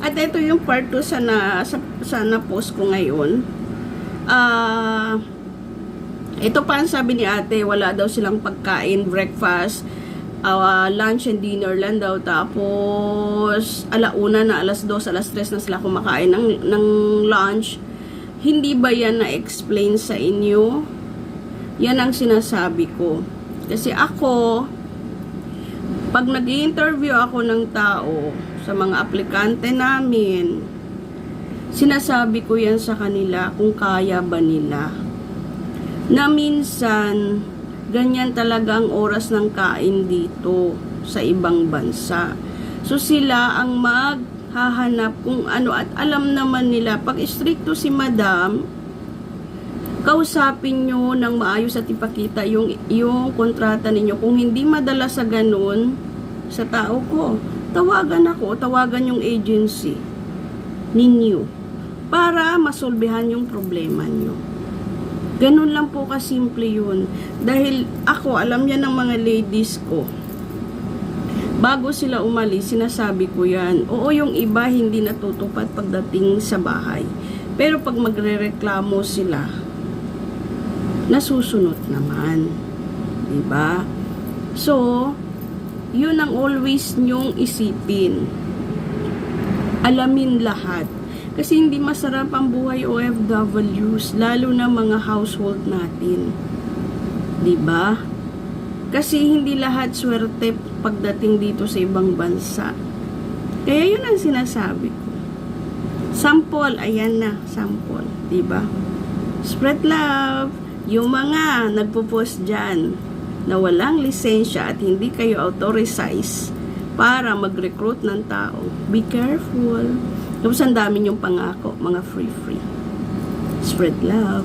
At ito yung part 2 sa na-post ko ngayon. Ito pa ang sabi ni ate, wala daw silang pagkain, breakfast, lunch and dinner lang daw. Tapos, alauna na, alas 2, alas 3 na sila kumakain ng lunch. Hindi ba yan na-explain sa inyo? Yan ang sinasabi ko. Kasi ako, pag nag-i-interview ako ng tao, sa mga aplikante namin, sinasabi ko yan sa kanila kung kaya ba nila. Na minsan, ganyan talaga ang oras ng kain dito sa ibang bansa. So sila ang maghahanap kung ano, at alam naman nila, pag stricto si madam, kausapin nyo ng maayos at ipakita yung kontrata ninyo. Kung hindi madala sa ganun, sa tao ko, tawagan yung agency ninyo para masolbehan yung problema nyo. Ganun lang po kasimple yun. Dahil ako, alam yan ng mga ladies ko. Bago sila umalis, sinasabi ko yan. Oo, yung iba hindi natutupad pagdating sa bahay. Pero pag magrereklamo sila, nasusunod naman. Diba? So, yun ang always nyong isipin. Alamin lahat. Kasi hindi masarap ang buhay OFWs, lalo na mga household natin. Diba? Kasi hindi lahat swerte pagdating dito sa ibang bansa. Kaya yun ang sinasabi ko. Sample, ayan na, sample. Diba? Spread love. Yung mga nagpo-post dyan na walang lisensya at hindi kayo authorized para mag-recruit ng tao, be careful. Tapos ang dami yung pangako, mga free. Spread love.